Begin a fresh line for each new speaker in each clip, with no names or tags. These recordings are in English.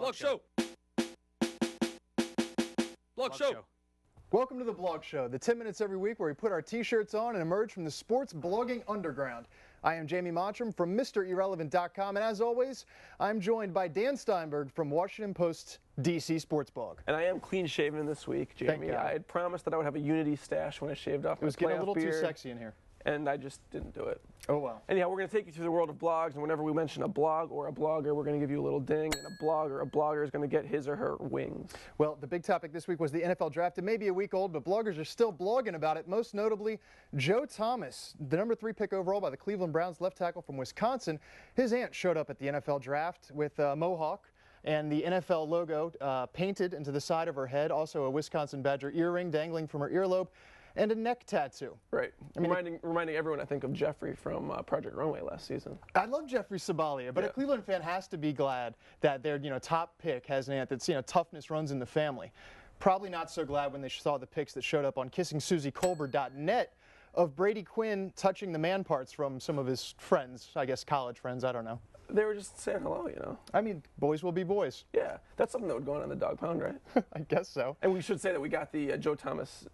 Blog Show. Blog Show.
Welcome to the Blog Show, the 10 minutes every week where we put our t-shirts on and emerge from the sports blogging underground. I am Jamie Mottram from MrIrrelevant.com, and as always, I'm joined by Dan Steinberg from Washington Post's DC Sports Blog.
And I am clean-shaven this week, Jamie. I had promised that I would have a Unity stash when I shaved off my
It was getting a little
beard,
too sexy in here.
and I just didn't do it.
Oh, well.
Anyhow, we're going to take you through the world of blogs, and whenever we mention a blog or a blogger, we're going to give you a little ding, and a blog or a blogger is going to get his or her wings.
Well, the big topic this week was the NFL draft. It may be a week old, but bloggers are still blogging about it, most notably Joe Thomas, the number 3 pick overall by the Cleveland Browns left tackle from Wisconsin. His aunt showed up at the NFL draft with a mohawk and the NFL logo painted into the side of her head, also a Wisconsin Badger earring dangling from her earlobe, and a neck tattoo.
Right. I mean, reminding everyone, I think, of Jeffrey from Project Runway last season.
I love Jeffrey Sabalia, but a Cleveland fan has to be glad that their top pick has an aunt that's, toughness runs in the family. Probably not so glad when they saw the pics that showed up on KissingSusieColbert.net of Brady Quinn touching the man parts from some of his friends, I guess college friends, I don't know.
They were just saying hello,
I mean, boys will be boys.
Yeah, that's something that would go on in the dog pound, right?
I guess so.
And we should say that we got the Joe Thomas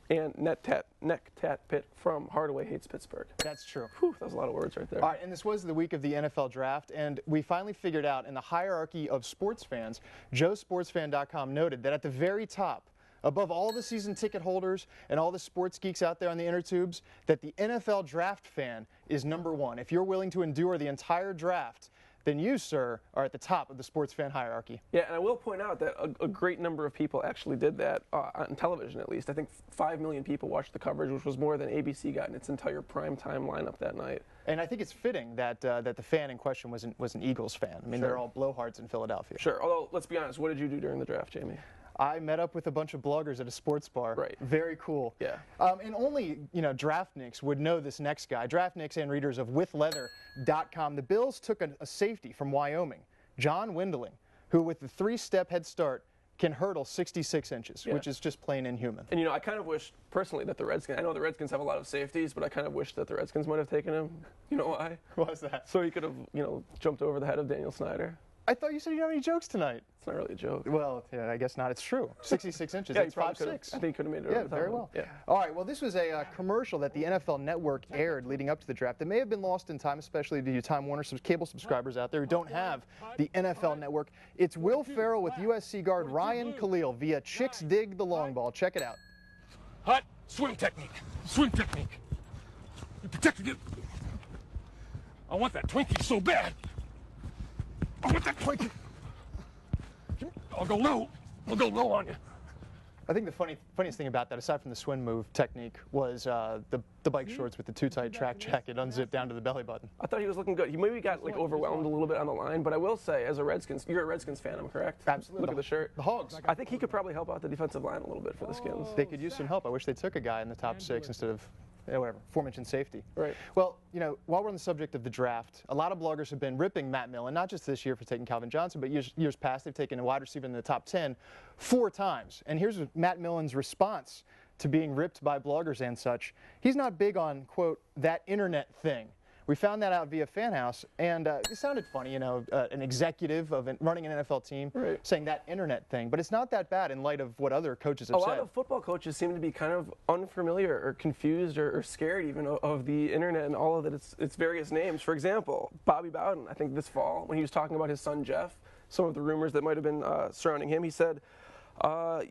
and neck tat pit from Hardaway Hates Pittsburgh.
That's true.
Whew, that was a lot of words right there.
All right, and this was the week of the NFL draft, and we finally figured out in the hierarchy of sports fans, JoeSportsFan.com noted that at the very top, above all the season ticket holders and all the sports geeks out there on the inner tubes, that the NFL draft fan is number 1. If you're willing to endure the entire draft, then you, sir, are at the top of the sports fan hierarchy.
Yeah, and I will point out that a great number of people actually did that on television, at least. I think 5 million people watched the coverage, which was more than ABC got in its entire primetime lineup that night.
And I think it's fitting that that the fan in question was an Eagles fan. I mean,
Sure.
They're all blowhards in Philadelphia.
Sure, although, let's be honest, what did you do during the draft, Jamie?
I met up with a bunch of bloggers at a sports bar.
Right.
Very cool.
Yeah.
And only, draftnicks would know this next guy. Draftnicks and readers of WithLeather.com. The Bills took a safety from Wyoming, John Windling, who with the 3-step head start can hurdle 66 inches, which is just plain inhuman.
And, I kind of wish, personally, that the Redskins, I know the Redskins have a lot of safeties, but I kind of wish that the Redskins might have taken him. You know why?
Why is that?
So he could have, jumped over the head of Daniel Snyder.
I thought you said you didn't have any jokes tonight.
It's not really a joke.
Well, yeah, I guess not. It's true. 66 inches.
Yeah,
That's 5'6".
I think he could have made it
Yeah,
over the top
very
of him.
well.
Yeah.
All right, well, this was a commercial that the NFL Network aired leading up to the draft that may have been lost in time, especially to you Time Warner cable subscribers out there who don't have the NFL Network. It's Will Ferrell with USC guard Ryan Khalil via Chicks Dig the Long Ball. Check it out.
Hot swim technique. Swim technique. You protected it. I want that Twinkie so bad. I want that Twinkie. I'll go low. I'll go low on you.
I think the funniest thing about that, aside from the swim move technique, was the bike shorts with the too tight track jacket unzipped down to the belly button.
I thought he was looking good. He maybe got overwhelmed a little bit on the line, but I will say, as a Redskins, you're a Redskins fan, I'm correct?
Absolutely.
Look at the shirt.
The Hogs.
I think he could probably help out the defensive line a little bit for the Skins.
They could use some help. I wish they took a guy in the top 6 instead of, whatever, aforementioned safety.
Right.
Well, while we're on the subject of the draft, a lot of bloggers have been ripping Matt Millen, not just this year for taking Calvin Johnson, but years past. They've taken a wide receiver in the top 10 4 times. And here's Matt Millen's response to being ripped by bloggers and such. He's not big on, quote, that internet thing. We found that out via Fan House, and it sounded funny, an executive of running an NFL team saying that internet thing. But it's not that bad in light of what other coaches have said.
A lot of football coaches seem to be kind of unfamiliar or confused or scared even of the internet and all of its various names. For example, Bobby Bowden, I think this fall, when he was talking about his son Jeff, some of the rumors that might have been surrounding him, he said,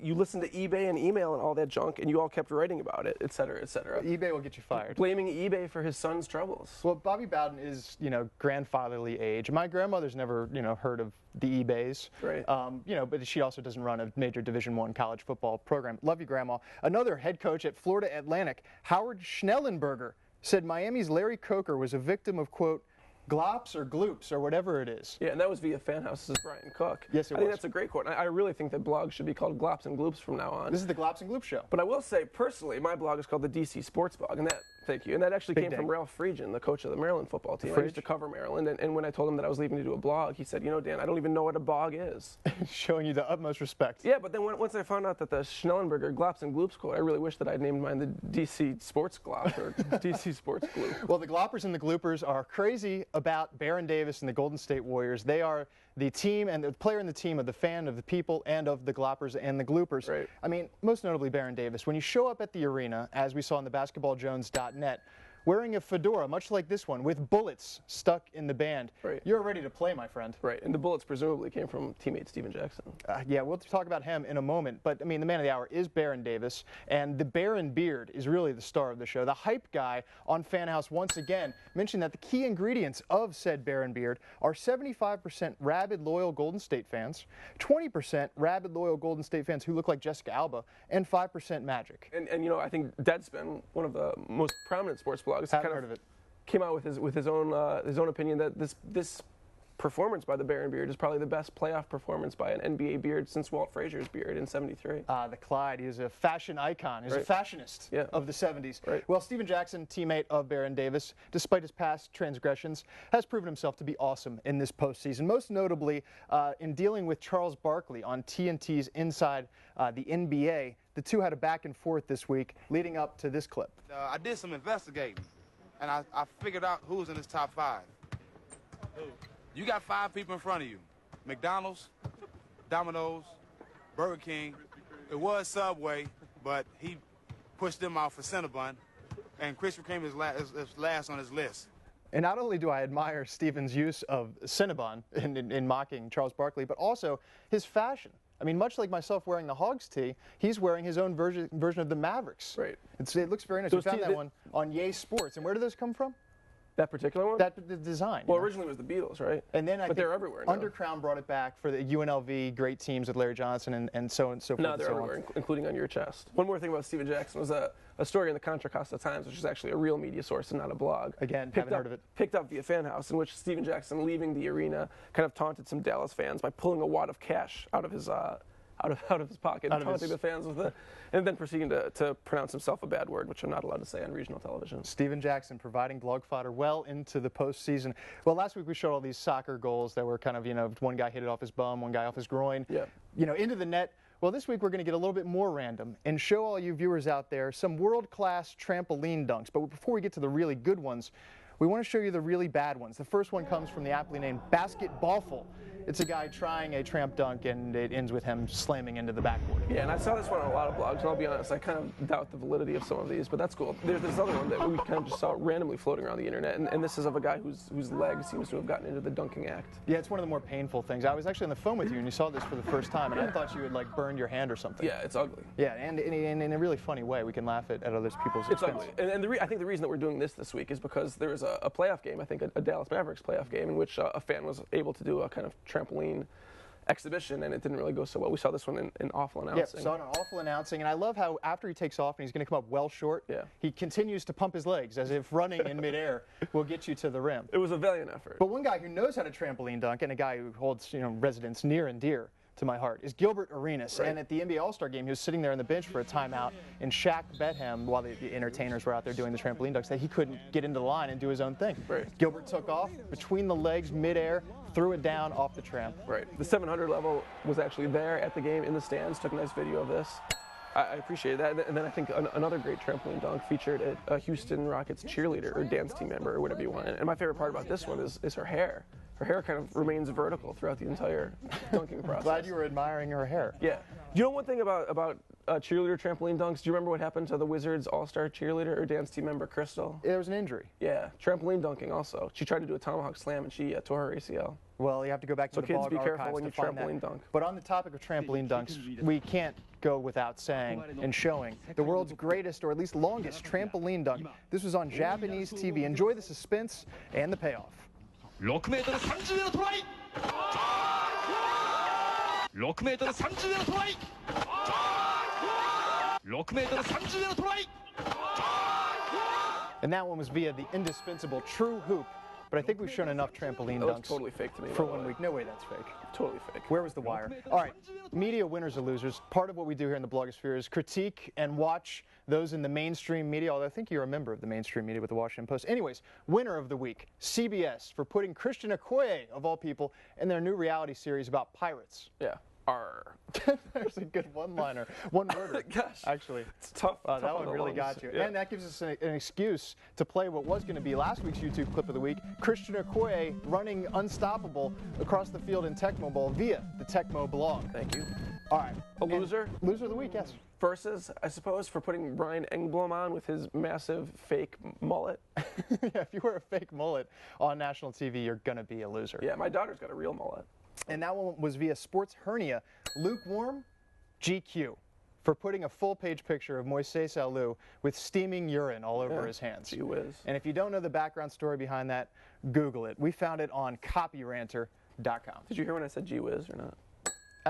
you listened to eBay and email and all that junk, and you all kept writing about it, et cetera, et cetera.
eBay will get you fired.
Blaming eBay for his son's troubles.
Well, Bobby Bowden is, grandfatherly age. My grandmother's never, heard of the eBays.
Right.
But she also doesn't run a major Division I college football program. Love you, Grandma. Another head coach at Florida Atlantic, Howard Schnellenberger, said Miami's Larry Coker was a victim of, quote, glops or gloops or whatever it is.
Yeah, and that was via Fan House's Brian Cook.
Yes, it was.
I think that's a great quote. I really think that blogs should be called Glops and Gloops from now on.
This is the Glops and Gloops show.
But I will say, personally, my blog is called the DC Sports Blog, and that Thank you. And that actually
Big
came
day.
from Ralph Friedgen, the coach of the Maryland football team. I used to cover Maryland, and when I told him that I was leaving to do a blog, he said, you know, Dan, I don't even know what a bog is.
Showing you the utmost respect.
Yeah, but then once I found out that the Schnellenberger Glops and Gloops quote, I really wish that I'd named mine the DC Sports Glop or DC Sports Gloop.
Well, the Gloppers and the Gloopers are crazy about Baron Davis and the Golden State Warriors. They are the team and the player in the team of the fan, of the people, and of the Gloppers and the Gloopers.
Right.
I mean, most notably Baron Davis. When you show up at the arena, as we saw in the basketballjones.net, wearing a fedora, much like this one, with bullets stuck in the band,
Right.
you're ready to play, my friend.
Right, and the bullets presumably came from teammate Steven Jackson.
Yeah, we'll talk about him in a moment, but I mean, the man of the hour is Baron Davis, and the Baron beard is really the star of the show. The hype guy on Fan House once again mentioned that the key ingredients of said Baron beard are 75% rabid, loyal Golden State fans, 20% rabid, loyal Golden State fans who look like Jessica Alba, and 5% magic.
And you know, I think Deadspin, one of the most prominent sports blogs,
Haven't heard of it.
came out with his own opinion that this performance by the Baron beard is probably the best playoff performance by an NBA beard since Walt Frazier's beard in '73.
The Clyde, he is a fashion icon. He's a
Right.
fashionist
Yeah.
of the 70s.
Right.
Well, Steven Jackson, teammate of Baron Davis, despite his past transgressions, has proven himself to be awesome in this postseason, most notably in dealing with Charles Barkley on TNT's Inside the NBA. The two had a back and forth this week leading up to this clip.
I did some investigating, and I figured out who's in this top 5. You got 5 people in front of you. McDonald's, Domino's, Burger King. It was Subway, but he pushed them out for Cinnabon, and Krispy Kreme is last on his list.
And not only do I admire Steven's use of Cinnabon in mocking Charles Barkley, but also his fashion. I mean, much like myself wearing the Hogs tee, he's wearing his own version of the Mavericks.
Right.
It looks very nice.
Those
We found
tees-
that one on Yay Sports. And where did those come from?
That particular one?
The design.
Well,
you know?
originally it was the Beatles, right?
And then
but they're everywhere now.
Undercrown brought it back for the UNLV great teams with Larry Johnson and so on and so forth.
No,
and
they're
so on.
everywhere, including on your chest. One more thing about Steven Jackson was a story in the Contra Costa Times, which is actually a real media source and not a blog.
Again,
Picked
haven't
up,
heard of it.
Picked up via Fan House, in which Steven Jackson, leaving the arena, kind of taunted some Dallas fans by pulling a wad of cash out of his pocket, and taunting the fans with it, and then proceeding to pronounce himself a bad word, which I'm not allowed to say on regional television.
Steven Jackson providing blog fodder well into the postseason. Well, last week we showed all these soccer goals that were kind of, you know, one guy hit it off his bum, one guy off his groin,
Yeah.
you know, into the net. Well, this week we're going to get a little bit more random and show all you viewers out there some world-class trampoline dunks. But before we get to the really good ones, we want to show you the really bad ones. The first one comes from the aptly named Basketballful. It's a guy trying a tramp dunk, and it ends with him slamming into the backboard.
Yeah, and I saw this one on a lot of blogs, and I'll be honest, I kind of doubt the validity of some of these, but that's cool. There's this other one that we kind of just saw randomly floating around the internet, and this is of a guy whose leg seems to have gotten into the dunking act.
Yeah, it's one of the more painful things. I was actually on the phone with you, and you saw this for the first time, and I thought you had, like, burned your hand or something.
Yeah, it's ugly.
Yeah, and in a really funny way. We can laugh at other people's
It's
expense.
ugly. And I think the reason that we're doing this week is because there was a playoff game, I think a Dallas Mavericks playoff game, in which a fan was able to do a kind of trampoline exhibition, and it didn't really go so well. We saw this one in awful announcing.
Yeah, saw an awful announcing, and I love how after he takes off and he's going to come up well short,
Yeah.
he continues to pump his legs as if running in midair will get you to the rim.
It was a valiant effort.
But one guy who knows how to trampoline dunk, and a guy who holds, you know, residence near and dear to my heart, is Gilbert Arenas.
Right.
And at the NBA All-Star game, he was sitting there on the bench for a timeout, and Shaq bet him, while the entertainers were out there doing the trampoline dunks, that he couldn't get into the line and do his own thing.
Right.
Gilbert took off between the legs, midair, threw it down off the tramp.
Right. The 700 level was actually there at the game in the stands, took a nice video of this. I appreciate that. And then I think another great trampoline dunk featured a Houston Rockets cheerleader or dance team member or whatever you want. And my favorite part about this one is her hair. Her hair kind of remains vertical throughout the entire dunking process.
Glad you were admiring her hair.
Yeah. You know one thing about cheerleader trampoline dunks? Do you remember what happened to the Wizards all-star cheerleader or dance team member Crystal?
There was an injury.
Yeah. Trampoline dunking also. She tried to do a tomahawk slam and she tore her ACL.
Well, you have to go back to
So
the
kids,
blog
be careful
archives
when
to
you
find
trampoline
that.
dunk.
But on the topic of trampoline dunks, we can't go without saying and showing the world's greatest, or at least longest, trampoline dunk. This was on Japanese TV. Enjoy the suspense and the payoff.
6m30 のトライ 6m30 のトライ 6m30 のトライ
And that one was via the indispensable True Hoop. but I think we've shown enough trampoline
That looks
dunks
totally fake to me.
for
by the
1
way.
week. No way that's fake.
Totally fake.
Where was the wire? All right, media winners or losers. Part of what we do here in the blogosphere is critique and watch those in the mainstream media, although I think you're a member of the mainstream media with the Washington Post. Anyways, winner of the week, CBS, for putting Christian Okoye, of all people, in their new reality series about pirates.
Yeah. Arr.
There's a good one-liner, one-worder.
Gosh.
Actually.
It's tough.
That
tough on
one
the
really
lungs.
got you.
Yeah.
And that gives us an excuse to play what was going to be last week's YouTube clip of the week, Christian Okoye running unstoppable across the field in Tecmo Bowl via the Tecmo blog.
Thank you.
All right.
A loser?
Loser of the week, yes.
Versus, I suppose, for putting Brian Engblom on with his massive fake mullet.
Yeah, if you wear a fake mullet on national TV, you're going to be a loser.
Yeah, my daughter's got a real mullet.
And that one was via Sports Hernia. Lukewarm, GQ, for putting a full-page picture of Moises Alou with steaming urine all over his hands.
Gee whiz.
And if you don't know the background story behind that, Google it. We found it on copyranter.com.
Did you hear when I said gee whiz or not?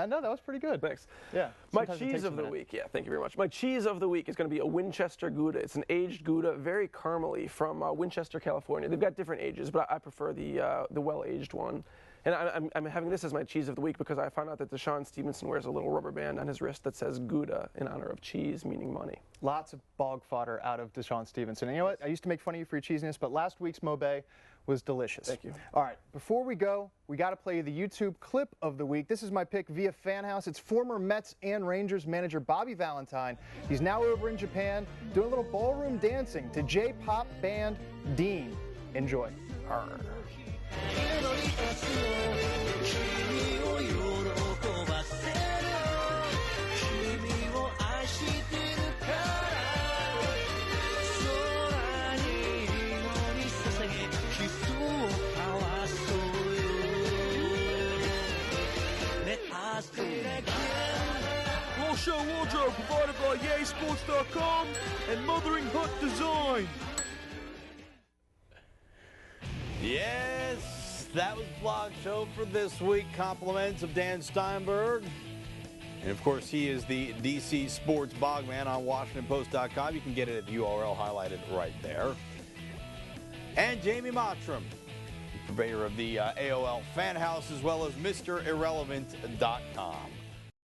No, that was pretty good.
Thanks.
Yeah.
My
sometimes it
cheese
takes a
of the
minute.
week, yeah, thank you very much. My cheese of the week is going to be a Winchester Gouda. It's an aged Gouda, very caramely, from Winchester, California. They've got different ages, but I prefer the well-aged one. And I'm having this as my cheese of the week because I found out that Deshaun Stevenson wears a little rubber band on his wrist that says Gouda in honor of cheese, meaning money.
Lots of bog fodder out of Deshaun Stevenson. And you know what? I used to make fun of you for your cheesiness, but last week's Mobe was delicious.
Thank you.
All right, before we go, we got to play the YouTube clip of the week. This is my pick via Fan House. It's former Mets and Rangers manager Bobby Valentine. He's now over in Japan doing a little ballroom dancing to J-pop band Dean. Enjoy. Arr.
君を喜ばせる君を愛してるから空に祈り捧げキスを交わそうよ Let us do it again
Full show wardrobe provided by YaySports.com and Mothering Hut Design.
Yes, that was Blog Show for this week. Compliments of Dan Steinberg. And of course, he is the DC Sports Bogman on WashingtonPost.com. You can get it at the URL highlighted right there. And Jamie Mottram, purveyor of the AOL Fan House, as well as MrIrrelevant.com.